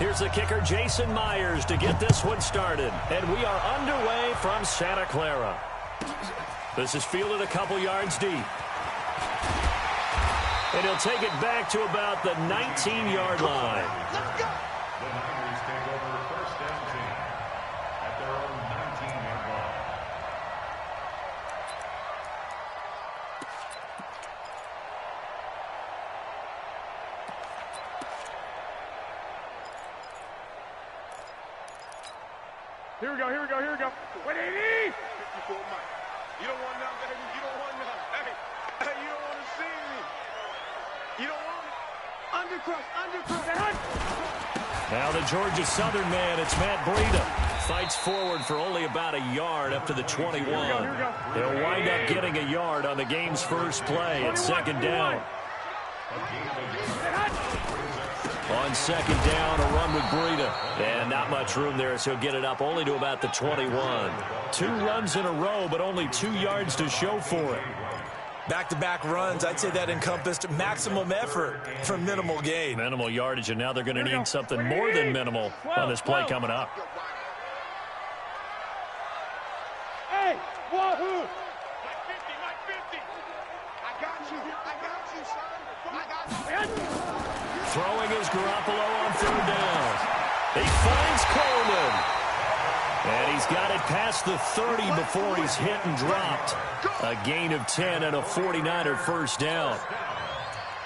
Here's the kicker, Jason Myers, to get this one started. And we are underway from Santa Clara. This is fielded a couple yards deep. And he'll take it back to about the 19-yard line. Let's go. The Niners take over first down team at their own 19-yard line. Here we go, here we go, here we go. What do you need? 54 Mike. You don't want none, baby. You don't want none. Hey, you don't want to see me. You don't want it. Undercross, undercross. Now the Georgia Southern man, it's Matt Breida. Fights forward for only about a yard up to the 21. He'll wind up getting a yard on the game's first play. It's second down. On second down, a run with Breida. And not much room there, so he'll get it up only to about the 21. 2 runs in a row, but only 2 yards to show for it. Back-to-back runs, I'd say that encompassed maximum effort for minimal gain. Minimal yardage, and now they're going to need something more than minimal on this play coming up. Hey, wahoo! Mike 50, Mike 50. I got you, son. I got you. Throwing is Garoppolo on third down. He finds Coleman. And he's got it past the 30 before he's hit and dropped. A gain of 10 and a 49er first down.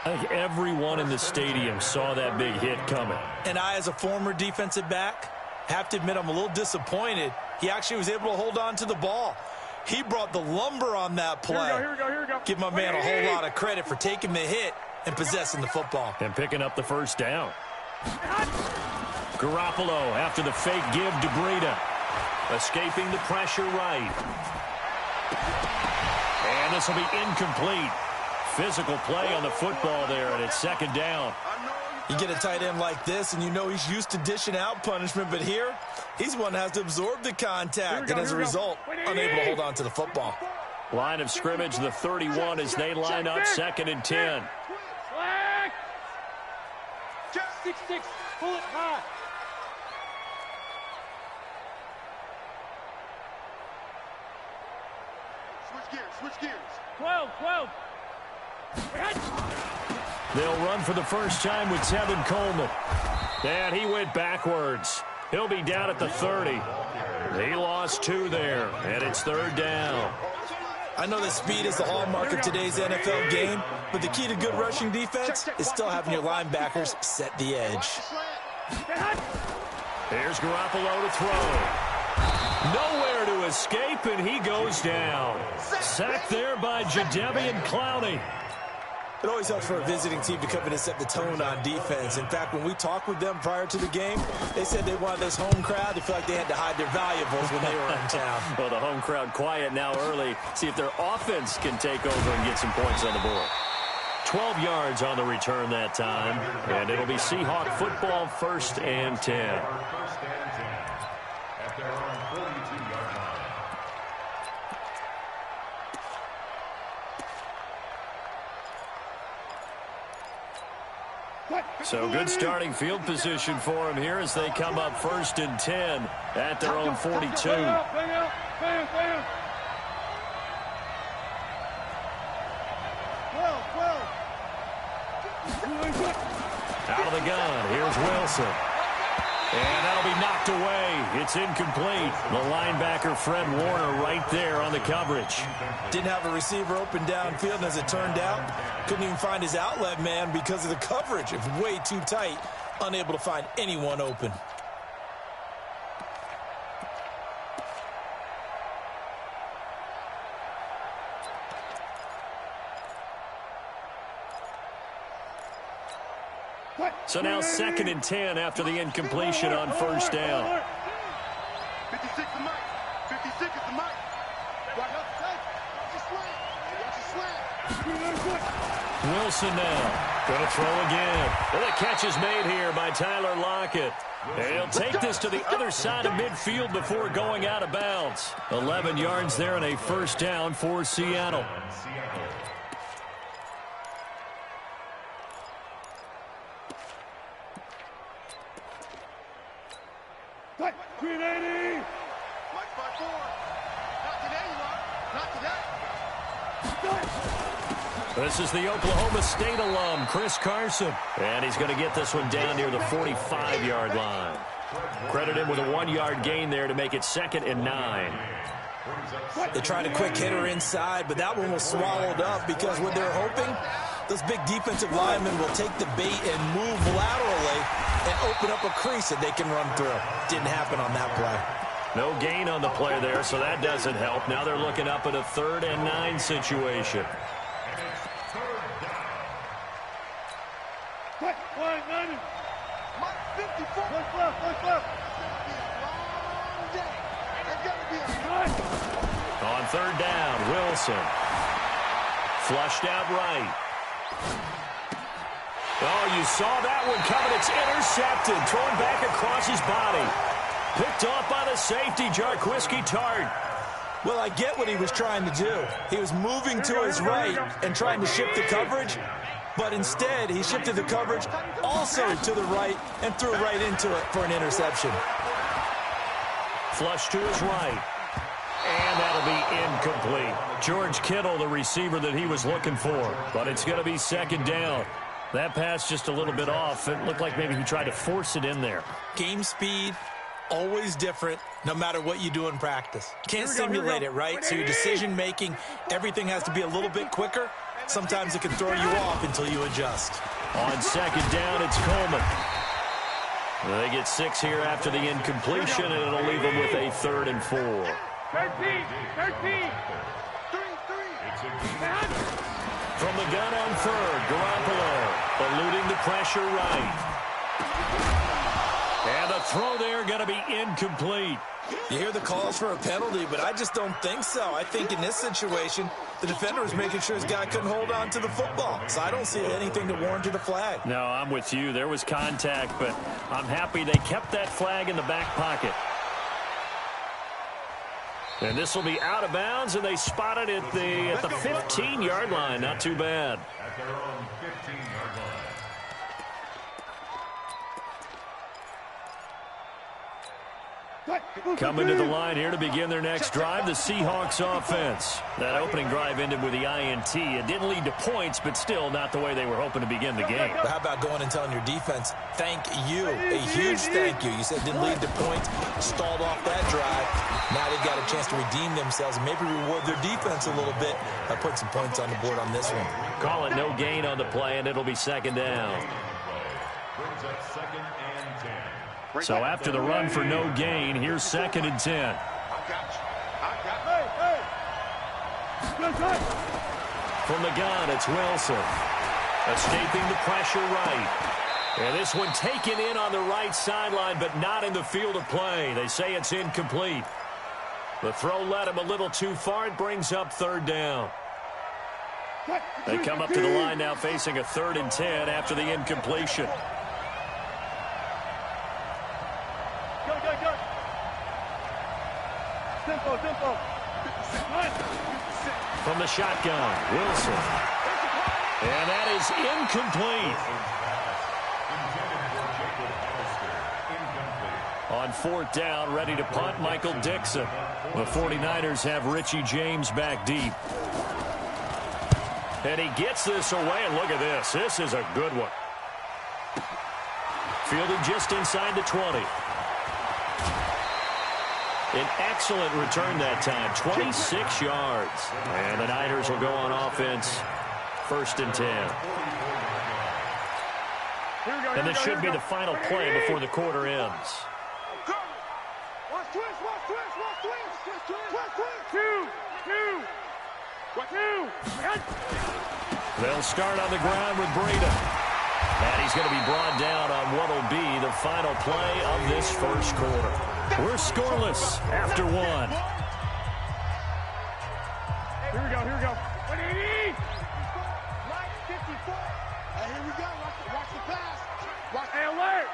I think everyone in the stadium saw that big hit coming. And I, as a former defensive back, have to admit I'm a little disappointed. He actually was able to hold on to the ball. He brought the lumber on that play. Here we go, here we go. Give my man a whole lot of credit for taking the hit and possessing the football. And picking up the first down. Garoppolo after the fake give to Breida. Escaping the pressure right. And this will be incomplete. Physical play on the football there, and it's second down. You get a tight end like this, and you know he's used to dishing out punishment, but here, he's one that has to absorb the contact, and as a result, unable to hold on to the football. Line of scrimmage, the 31, as they line up second and 10. Slack! 6-6, pull it high. Switch gears. 12. They'll run for the first time with Tevin Coleman. And he went backwards. He'll be down at the 30. He lost 2 there, and it's third down. I know that speed is the hallmark of today's NFL game, but the key to good rushing defense is still having your linebackers set the edge. Here's Garoppolo to throw. Nowhere to escape, and he goes down. Sacked there by Jadeveon Clowney. It always helps for a visiting team to come in and set the tone on defense. In fact, when we talked with them prior to the game, they said they wanted this home crowd to feel like they had to hide their valuables when they were in town. Well, the home crowd quiet now early. See if their offense can take over and get some points on the board. 12 yards on the return that time, and it'll be Seahawk football, first and 10. First and 10 at their own 42-yard line. So good starting field position for him here as they come up first and 10 at their own 42. Out of the gun, here's Wilson. And that'll be knocked away. It's incomplete. The linebacker, Fred Warner, right there on the coverage. Didn't have a receiver open downfield, and as it turned out, couldn't even find his outlet man because of the coverage. It was way too tight, unable to find anyone open. So now second and 10 after the incompletion on first down. 56 is Mike. 56 is the Mike. Wilson now going to throw again. And the catch is made here by Tyler Lockett. He'll take this to the other side of midfield before going out of bounds. 11 yards there and a first down for Seattle. 380. Mike by 4. Not today, you are. Not today. This is the Oklahoma State alum, Chris Carson. And he's going to get this one down near the 45-yard line. Credit him with a 1-yard gain there to make it 2nd and 9. They tried a quick hitter inside, but that one was swallowed up because what they're hoping, those big defensive linemen will take the bait and move laterally and open up a crease that they can run through. Didn't happen on that play. No gain on the play there, so that doesn't help. Now they're looking up at a 3rd and 9 situation. Mike 54. What's left? It's going to be a long day. It's going to be a long day. On 3rd down, Wilson. Flushed out right. Oh, you saw that one coming. It's intercepted. Thrown back across his body. Picked off by the safety, Jarquiski Tart. Well, I get what he was trying to do. He was moving to his right and trying to shift the coverage, but instead he shifted the coverage also to the right and threw right into it for an interception. Flush to his right. And that'll be incomplete. George Kittle, the receiver that he was looking for. But it's going to be 2nd down. That pass just a little bit off. It looked like maybe he tried to force it in there. Game speed, always different, no matter what you do in practice. Can't simulate it, right? So your decision-making, everything has to be a little bit quicker. Sometimes it can throw you off until you adjust. On 2nd down, it's Coleman. They get 6 here after the incompletion, and it'll leave them with a 3rd and 4. 13. From the gun on 3rd, Garoppolo eluding the pressure right. And the throw there going to be incomplete. You hear the calls for a penalty, but I just don't think so. I think in this situation, the defender was making sure his guy couldn't hold on to the football. So I don't see anything that warranted a flag. No, I'm with you. There was contact, but I'm happy they kept that flag in the back pocket. And this will be out of bounds, and they spot it at the 15-yard line. Not too bad. At their own 15-yard line. Coming to the line here to begin their next drive, the Seahawks offense. That opening drive ended with the INT. It didn't lead to points, but still not the way they were hoping to begin the game. But how about going and telling your defense, thank you, a huge thank you. You said it didn't lead to points, stalled off that drive. Now they've got a chance to redeem themselves and maybe reward their defense a little bit by putting some points on the board on this one. Call it no gain on the play, and it'll be 2nd down. Brings up 2nd and 10. So after the run for no gain, here's 2nd and 10. I got you. From the gun, it's Wilson. Escaping the pressure right. And this one taken in on the right sideline, but not in the field of play. They say it's incomplete. The throw led him a little too far. It brings up 3rd down. They come up to the line now facing a 3rd and 10 after the incompletion. Tempo. From the shotgun, Wilson. And that is incomplete. On 4th down, ready to punt, Michael Dixon. The 49ers have Richie James back deep. And he gets this away, and look at this. This is a good one. Fielded just inside the 20. An excellent return that time, 26 yards. And the Niners will go on offense, 1st and 10. And this should be the final play before the quarter ends. They'll start on the ground with Breida. And he's going to be brought down on what will be the final play of this first quarter. We're scoreless after 1. Here we go. 180. Mike 54. Hey, here we go. Watch the pass. Hey, alert.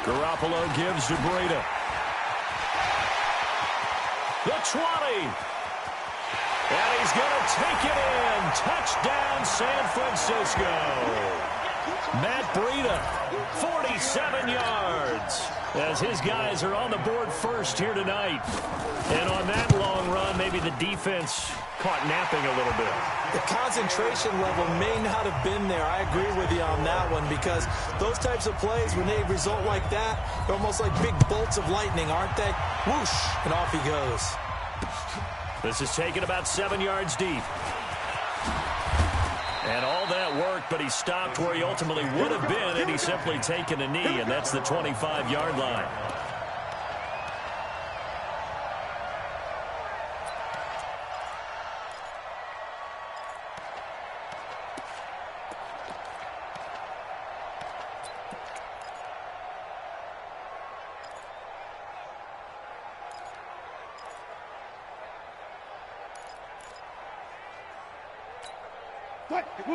Garoppolo gives to Breida. The 20. And he's going to take it in. Touchdown, San Francisco. Matt Breida, 47 yards, as his guys are on the board first here tonight. And on that long run, maybe the defense caught napping a little bit. The concentration level may not have been there. I agree with you on that one, because those types of plays, when they result like that, they're almost like big bolts of lightning, aren't they? Whoosh, and off he goes. This is taken about 7 yards deep. And all that worked, but he stopped where he ultimately would have been had he simply taken a knee, and that's the 25-yard line.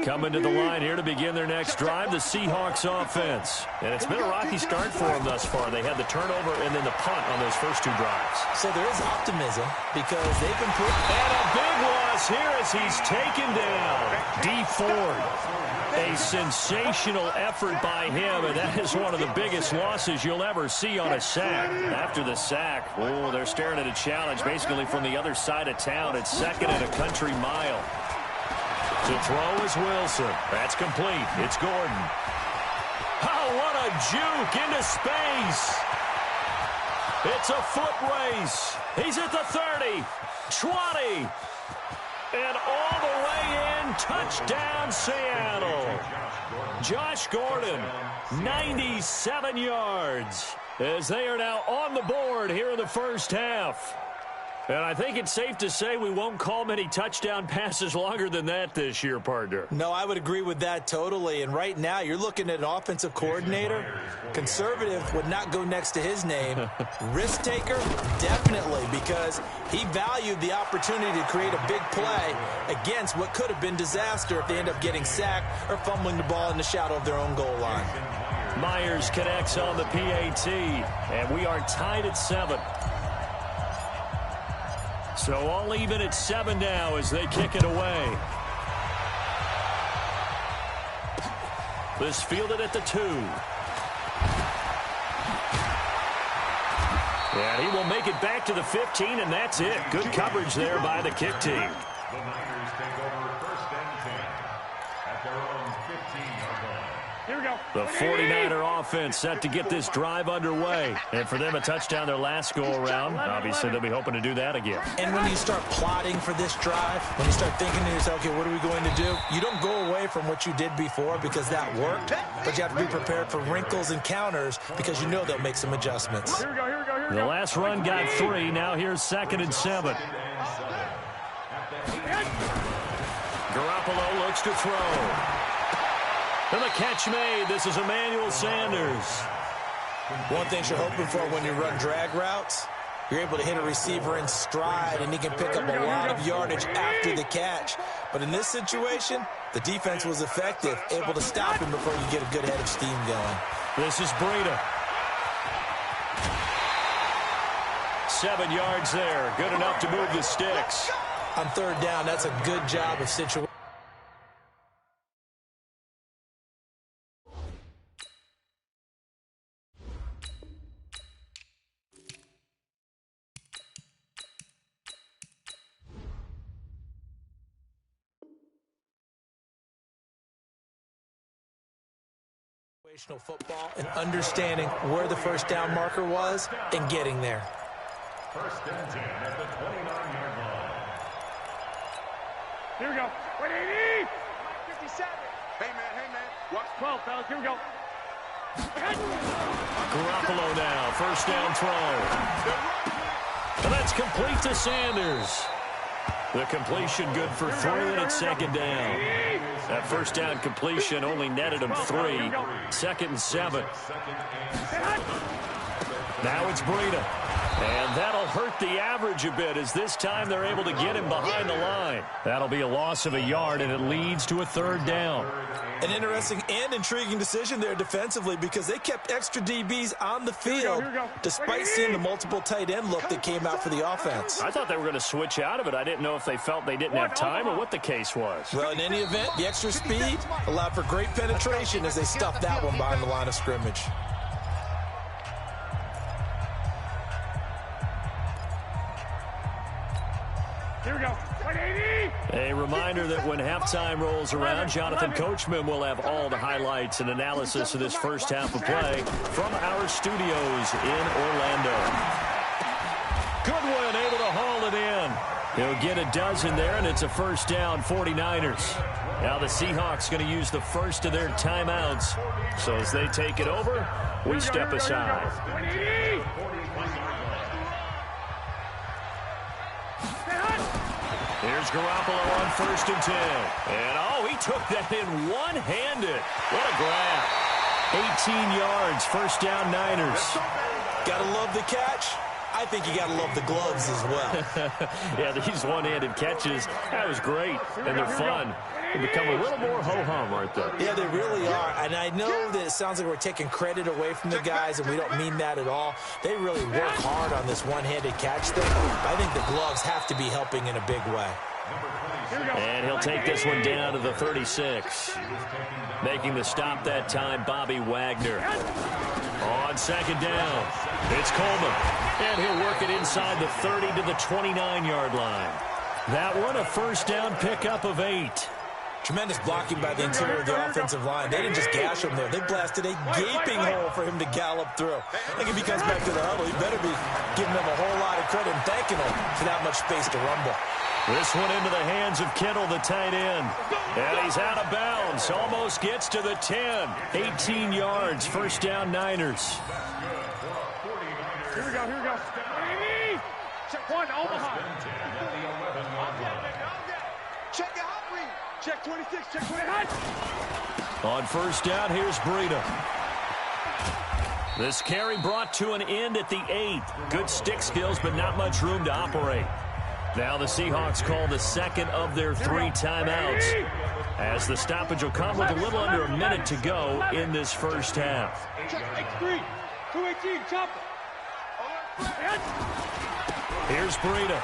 Coming to the line here to begin their next drive, the Seahawks offense. And it's been a rocky start for them thus far. They had the turnover and then the punt on those first two drives. So there is optimism because they've been put. And a big loss here as he's taken down. D. Ford. A sensational effort by him, and that is one of the biggest losses you'll ever see on a sack. After the sack, oh, they're staring at a challenge basically from the other side of town. It's second and a country mile. To throw is Wilson. That's complete. It's Gordon. Oh, what a juke into space. It's a foot race. He's at the 30, 20, and all the way in. Touchdown, Seattle. Josh Gordon, 97 yards, as they are now on the board here in the first half. And I think it's safe to say we won't call many touchdown passes longer than that this year, partner. No, I would agree with that totally. And right now, you're looking at an offensive coordinator. Conservative would not go next to his name. Risk taker, definitely, because he valued the opportunity to create a big play against what could have been disaster if they end up getting sacked or fumbling the ball in the shadow of their own goal line. Myers connects on the PAT, and we are tied at 7. So all even at 7 now as they kick it away. This fielded at the 2. And he will make it back to the 15, and that's it. Good coverage there by the kick team. The Niners take over first and 10 at their own 15-yard line. Here we go. The 49er offense set to get this drive underway. And for them, a touchdown their last go-around. Obviously, they'll be hoping to do that again. And when you start plotting for this drive, when you start thinking to yourself, okay, what are we going to do? You don't go away from what you did before because that worked, but you have to be prepared for wrinkles and counters because you know they'll make some adjustments. Here we go, here we go, here we The go. last run got 3. Now here's 2nd and 7. Garoppolo looks to throw. And the catch made. This is Emmanuel Sanders. One thing you're hoping for when you run drag routes, you're able to hit a receiver in stride, and he can pick up a lot of yardage after the catch. But in this situation, the defense was effective, able to stop him before you get a good head of steam going. This is Breida. 7 yards there. Good enough to move the sticks. On 3rd down, that's a good job of situation. Football and understanding where the first down marker was and getting there. First and 10 at the 29-yard line. Here we go. 180. 57. Hey, man. Watch. 12, fellas. Here we go. Garoppolo now. First down throw. And that's complete to Sanders. The completion good for 3, and it's 2nd down. That first down completion only netted him 3. 2nd and 7. Now it's Breida. And that'll hurt the average a bit as this time they're able to get him behind the line. That'll be a loss of a yard, and it leads to a 3rd down. An interesting and intriguing decision there defensively because they kept extra DBs on the field despite seeing the multiple tight end look that came out for the offense. I thought they were going to switch out of it. I didn't know if they felt they didn't have time or what the case was. Well, in any event, the extra speed allowed for great penetration as they stuffed that one behind the line of scrimmage. Here we go. 180. A reminder that when halftime rolls around, Jonathan Coachman will have all the highlights and analysis of this first half of play from our studios in Orlando. Goodwin able to haul it in. He'll get a dozen there, and it's a 1st down, 49ers. Now the Seahawks going to use the first of their timeouts. So as they take it over, we step aside. 180. Here's Garoppolo on 1st and 10. And, he took that in one-handed. What a grab. 18 yards, 1st down, Niners. Gotta love the catch. I think you gotta love the gloves as well. Yeah, these one-handed catches, that was great, and they're fun. They become a little more ho-hum, aren't they? Yeah, they really are. And I know that it sounds like we're taking credit away from the guys, and we don't mean that at all. They really work hard on this one-handed catch thing. I think the gloves have to be helping in a big way. And he'll take this one down to the 36. Making the stop that time, Bobby Wagner. On 2nd down, it's Coleman. And he'll work it inside the 30 to the 29-yard line. That one, a 1st down pickup of 8. Tremendous blocking by the interior of the offensive line. They didn't just gash him there. They blasted a gaping hole for him to gallop through. I think if he comes back to the huddle, he better be giving them a whole lot of credit and thanking them for that much space to rumble. This one into the hands of Kittle, the tight end. And he's out of bounds. Almost gets to the 10. 18 yards. 1st down, Niners. Here we go. 180. Check 1, Omaha. Check your hot read. Check 26. Check 28. On 1st down, here's Breida. This carry brought to an end at the 8. Good stick skills, but not much room to operate. Now the Seahawks call the 2nd of their 3 timeouts, as the stoppage will come with a little under a minute to go in this first half. Check X3. 218. Chop. Here's Breida.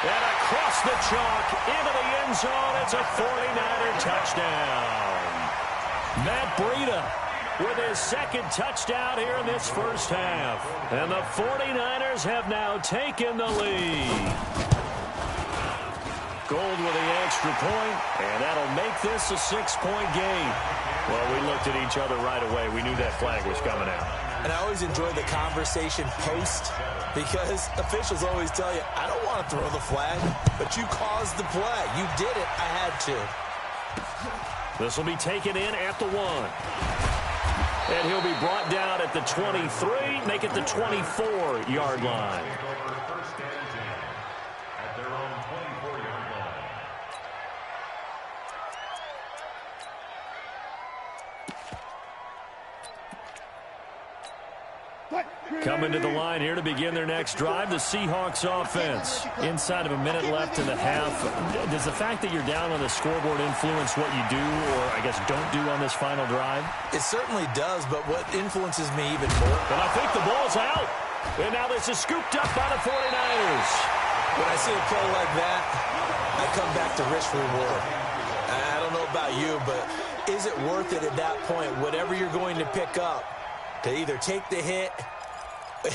And across the chalk into the end zone. It's a 49er touchdown. Matt Breida with his 2nd touchdown here in this first half. And the 49ers have now taken the lead. Gold with the extra point, and that'll make this a 6-point game. Well, we looked at each other right away. We knew that flag was coming out. And I always enjoy the conversation post because officials always tell you, I don't want to throw the flag, but you caused the play. You did it. I had to. This will be taken in at the 1. And he'll be brought down at the 23, make it the 24-yard line. Coming to the line here to begin their next drive, the Seahawks offense. Inside of a minute left in the half. Does the fact that you're down on the scoreboard influence what you do, or I guess don't do on this final drive? It certainly does, but what influences me even more? But I think the ball's out. And now this is scooped up by the 49ers. When I see a play like that, I come back to risk reward. I don't know about you, but is it worth it at that point, whatever you're going to pick up, to either take the hit,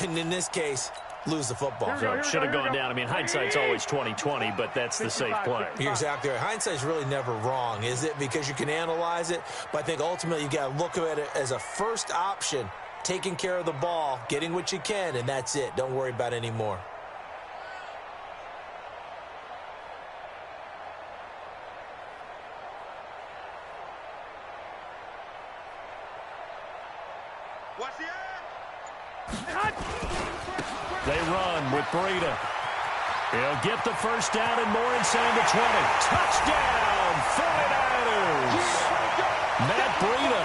and in this case, lose the football? So it should have gone down. I mean, hindsight's always 20/20, but that's the safe play. You're exactly right. Hindsight's really never wrong, is it? Because you can analyze it, but I think ultimately you got to look at it as a first option, taking care of the ball, getting what you can, and that's it. Don't worry about any more. They run with Breida. He'll get the first down and more inside the 20. Touchdown, 49ers! Matt Breida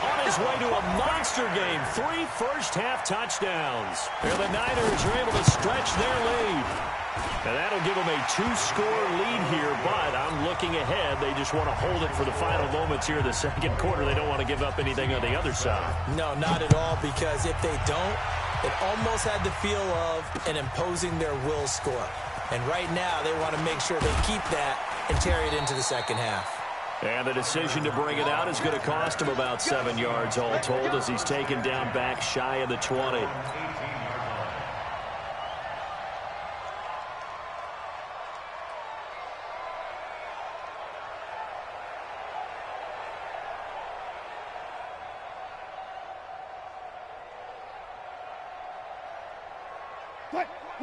on his his way to a monster game. 3 first-half touchdowns. And the Niners are able to stretch their lead. And that'll give them a 2-score lead here, but I'm looking ahead. They just want to hold it for the final moments here in the second quarter. They don't want to give up anything on the other side. No, not at all, because if they don't, it almost had the feel of an imposing their will score. And right now, they want to make sure they keep that and carry it into the second half. And the decision to bring it out is going to cost him about 7 yards all told as he's taken down back shy of the 20.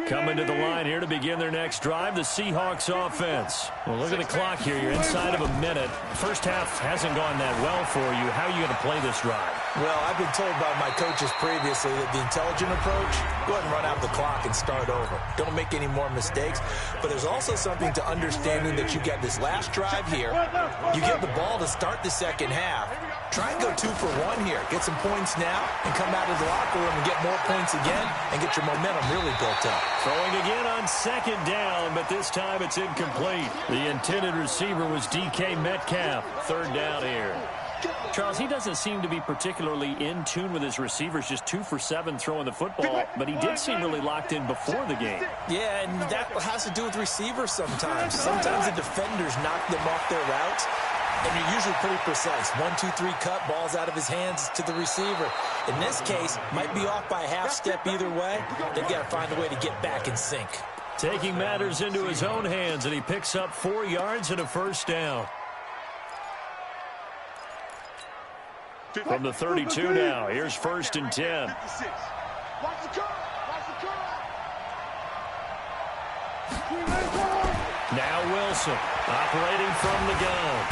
Coming to the line here to begin their next drive, the Seahawks offense. Well, look at the clock here. You're inside of a minute. First half hasn't gone that well for you. How are you going to play this drive? Well, I've been told by my coaches previously that the intelligent approach, go ahead and run out the clock and start over. Don't make any more mistakes. But there's also something to understanding that you get this last drive here. You get the ball to start the second half. Try and go 2 for 1 here. Get some points now and come out of the locker room and get more points again and get your momentum really built up. Throwing again on second down, but this time it's incomplete. The intended receiver was DK Metcalf. Third down here. Charles, he doesn't seem to be particularly in tune with his receivers, just 2 for 7 throwing the football, but he did seem really locked in before the game. Yeah, and that has to do with receivers sometimes. Sometimes the defenders knock them off their routes, and you're usually pretty precise. 1, 2, 3 cut, balls out of his hands to the receiver. In this case, might be off by a half step either way. They've got to find a way to get back in sync. Taking matters into his own hands, and he picks up 4 yards and a first down. From the 32 now, here's 1st and 10. Watch the curve. Watch the curve. Now Wilson, operating from the gun.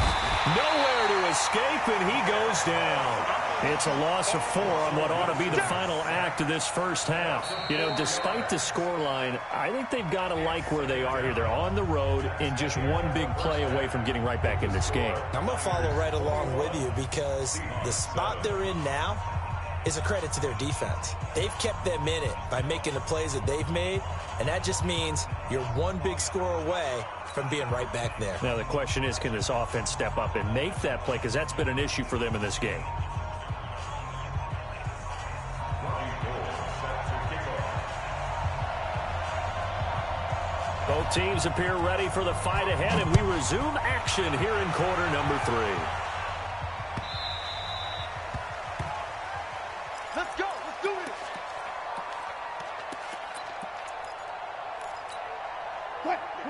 Nowhere to escape, and he goes down. It's a loss of 4 on what ought to be the final act of this first half. You know, despite the scoreline, I think they've got to like where they are here. They're on the road and just one big play away from getting right back in this game. I'm going to follow right along with you because the spot they're in now is a credit to their defense. They've kept them in it by making the plays that they've made, and that just means you're one big score away from being right back there. Now the question is, can this offense step up and make that play? Because that's been an issue for them in this game. Both teams appear ready for the fight ahead, and we resume action here in quarter number 3. Let's go. Let's do this.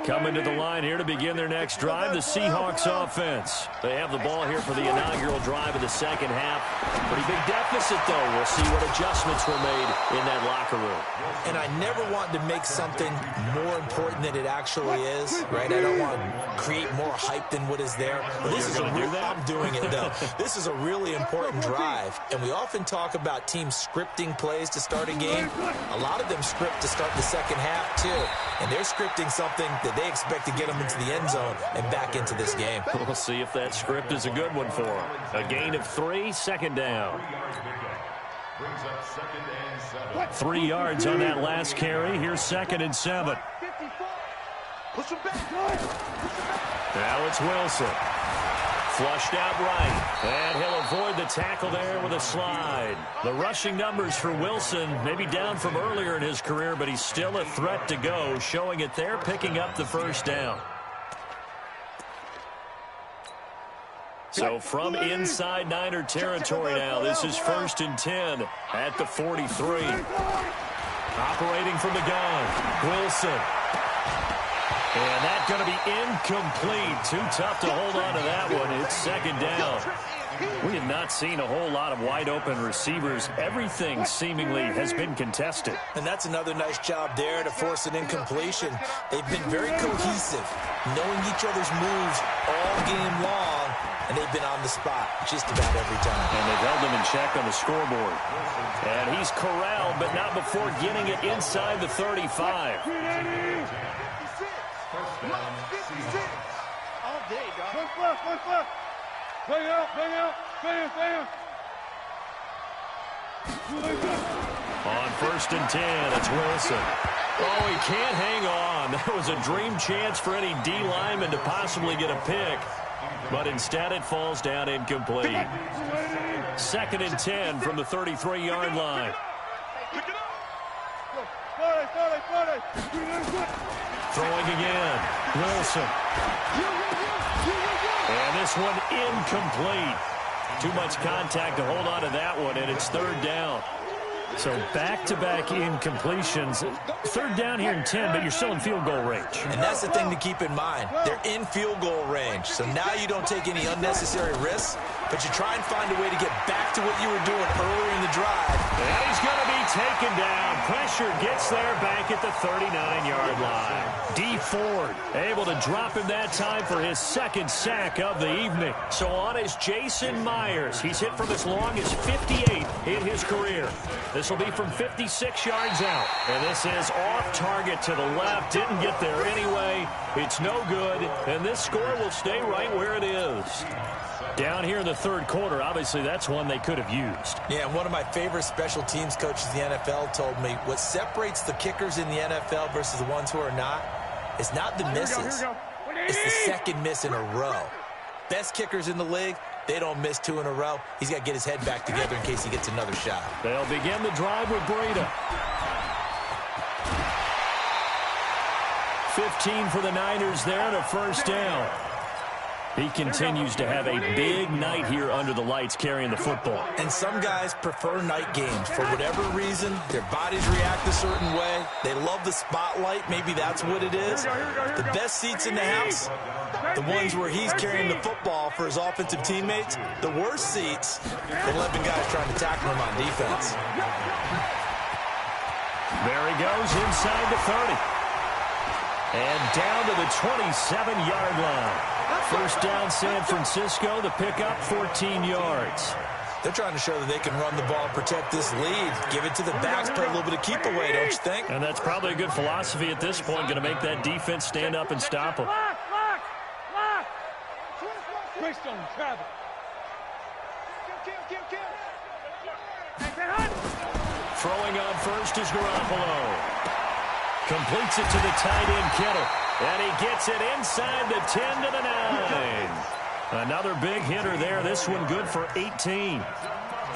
Coming to the line here to begin their next drive, the Seahawks offense. They have the ball here for the inaugural drive of the second half. Pretty big deficit, though. We'll see what adjustments were made in that locker room. And I never want to make something more important than it actually is, right? I don't want to create more hype than what is there. But this is a real, I'm doing it, though. This is a really important drive. And we often talk about teams scripting plays to start a game. A lot of them script to start the second half, too. And they're scripting something that they expect to get them into the end zone and back into this game. We'll see if that script is a good one for them. A gain of 3, second down. 3 yards on that last carry. Here's 2nd and 7. Now it's Wilson. Flushed out right, and he'll avoid the tackle there with a slide. The rushing numbers for Wilson maybe down from earlier in his career, but he's still a threat to go, showing it there, picking up the first down. So from inside Niner territory now, this is 1st and 10 at the 43. Operating from the gun, Wilson. And that's going to be incomplete. Too tough to hold on to that one. It's 2nd down. We have not seen a whole lot of wide-open receivers. Everything seemingly has been contested. And that's another nice job there to force an incompletion. They've been very cohesive, knowing each other's moves all game long, and they've been on the spot just about every time. And they've held them in check on the scoreboard. And he's corralled, but not before getting it inside the 35. All day, dog. One left. Bang out. On 1st and 10, it's Wilson. Oh, he can't hang on. That was a dream chance for any D lineman to possibly get a pick. But instead it falls down incomplete. 2nd and 10 from the 33-yard line. Throwing again. Wilson. And this one incomplete. Too much contact to hold on to that one, and it's 3rd down. So back-to-back incompletions. 3rd down here and 10, but you're still in field goal range. And that's the thing to keep in mind. They're in field goal range. So now you don't take any unnecessary risks, but you try and find a way to get back to what you were doing earlier in the drive. And he's going to be taken down. Pressure gets there back at the 39-yard line. D Ford able to drop him that time for his 2nd sack of the evening. So on is Jason Myers. He's hit from as long as 58 in his career. This will be from 56 yards out. And this is off target to the left. Didn't get there anyway. It's no good. And this score will stay right where it is. Down here in the 3rd quarter, obviously that's one they could have used. Yeah, and one of my favorite special teams coaches in the NFL told me what separates the kickers in the NFL versus the ones who are not is not the misses. It's the 2nd miss in a row. Best kickers in the league, they don't miss 2 in a row. He's got to get his head back together in case he gets another shot. They'll begin the drive with Breida. 15 for the Niners there and a 1st down. He continues to have a big night here under the lights carrying the football. And some guys prefer night games. For whatever reason, their bodies react a certain way. They love the spotlight. Maybe that's what it is. The best seats in the house, the ones where he's carrying the football for his offensive teammates. The worst seats, the 11 guys trying to tackle him on defense. There he goes inside the 30. And down to the 27-yard line. 1st down, San Francisco. The pickup, 14 yards. They're trying to show that they can run the ball and protect this lead. Give it to the backs, play a little bit of keep away, don't you think? And that's probably a good philosophy at this point. Going to make that defense stand up and stop them. Throwing on 1st is Garoppolo. Completes it to the tight end, Kittle. And he gets it inside the 10 to the 9. Another big hitter there. This one good for 18.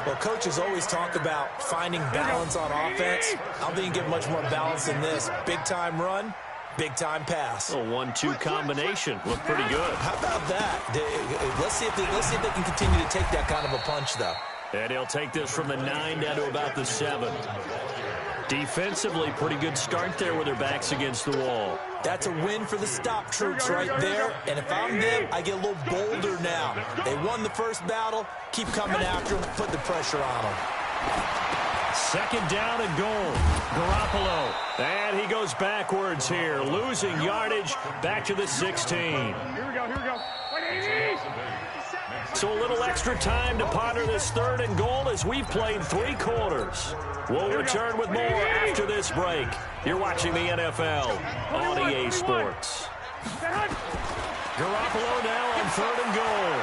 Well, coaches always talk about finding balance on offense. I don't think you get much more balance than this. Big-time run, big-time pass. A 1-2 combination. Looked pretty good. How about that? Let's see if they can continue to take that kind of a punch, though. And he'll take this from the 9 down to about the 7. Defensively, pretty good start there with their backs against the wall. That's a win for the stop troops right there. And if I'm them, I get a little bolder now. They won the 1st battle. Keep coming after them. Put the pressure on them. 2nd down and goal. Garoppolo. And he goes backwards here. Losing yardage back to the 16. Here we go. So a little extra time to ponder this 3rd and goal as we've played 3 quarters. We'll return with more after this break. You're watching the NFL on EA Sports. Garoppolo now on 3rd and goal.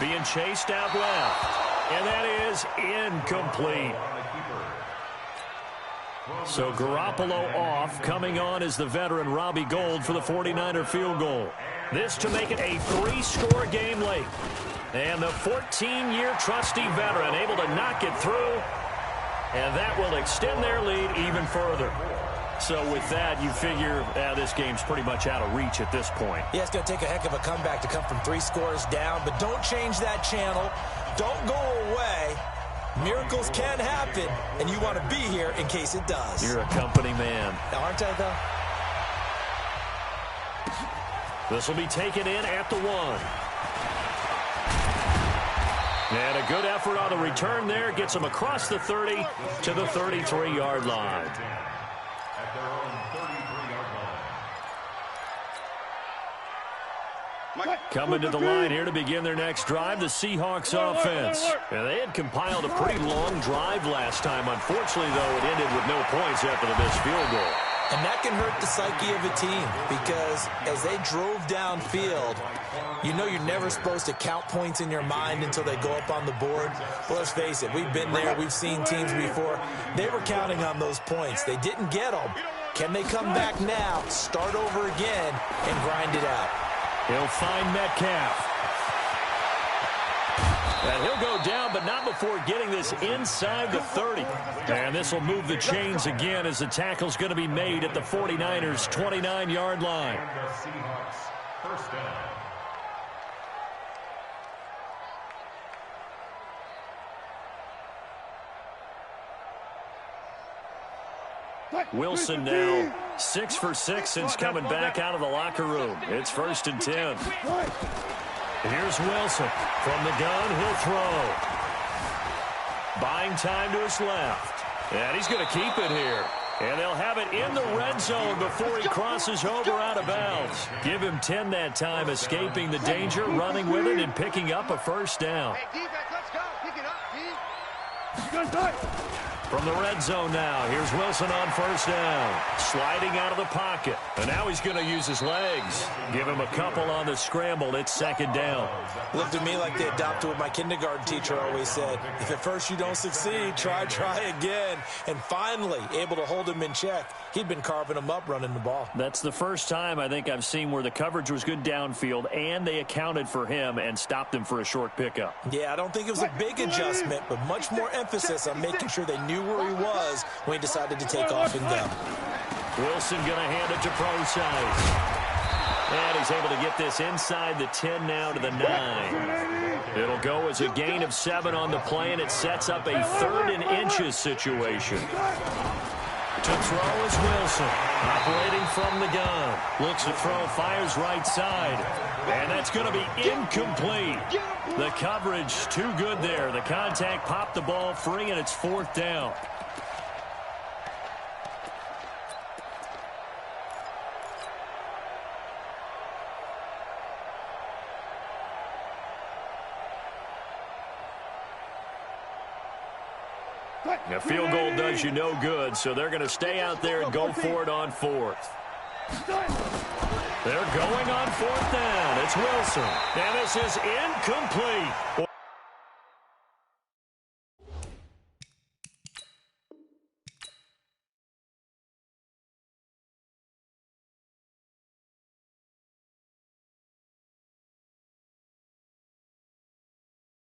Being chased out left. And that is incomplete. So Garoppolo off. Coming on is the veteran Robbie Gould for the 49er field goal. This to make it a 3-score game late. And the 14-year trusty veteran able to knock it through. And that will extend their lead even further. So with that, you figure this game's pretty much out of reach at this point. Yeah, it's going to take a heck of a comeback to come from 3 scores down. But don't change that channel. Don't go away. Miracles can happen, and you want to be here in case it does. You're a company man. Aren't I, though? This will be taken in at the 1. And a good effort on the return there. Gets him across the 30 to the 33-yard line. At their own 33-yard line. Coming to the line here to begin their next drive, the Seahawks offense. And they had compiled a pretty long drive last time. Unfortunately, though, it ended with no points after the missed field goal. And that can hurt the psyche of a team because as they drove downfield, you know you're never supposed to count points in your mind until they go up on the board. Well, let's face it, we've been there. We've seen teams before. They were counting on those points. They didn't get them. Can they come back now, start over again, and grind it out? He'll find Metcalf. And he'll go down, but not before getting this inside the 30. And this will move the chains again as the tackle's going to be made at the 49ers' 29-yard line. And the Seahawks, first down. Wilson now 6 for 6 since coming back out of the locker room. It's 1st and 10. Here's Wilson. From the gun, he'll throw. Buying time to his left. And he's going to keep it here. And they'll have it in the red zone before he crosses over out of bounds. Give him 10 that time, escaping the danger, running with it, and picking up a first down. Hey, defense, let's go. Pick it up, D. From the red zone now, here's Wilson on first down. Sliding out of the pocket. And now he's going to use his legs. Give him a couple on the scramble. It's 2nd down. Looked to me like they adopted what my kindergarten teacher always said. If at first you don't succeed, try again. And finally, able to hold him in check. He'd been carving him up running the ball. That's the first time I think I've seen where the coverage was good downfield and they accounted for him and stopped him for a short pickup. Yeah, I don't think it was a big adjustment, but much more emphasis on making sure they knew where he was when he decided to take off and go. Wilson going to hand it to Procise. And he's able to get this inside the 10 now to the 9. It'll go as a gain of 7 on the play, and it sets up a 3rd and inches situation. To throw is Wilson, operating from the gun. Looks to throw, fires right side. And that's going to be incomplete. The coverage too good there. The contact popped the ball free, and it's 4th down. A field goal does you no good, so they're going to stay out there and go for it on 4th. They're going on 4th down. It's Wilson. And this is incomplete.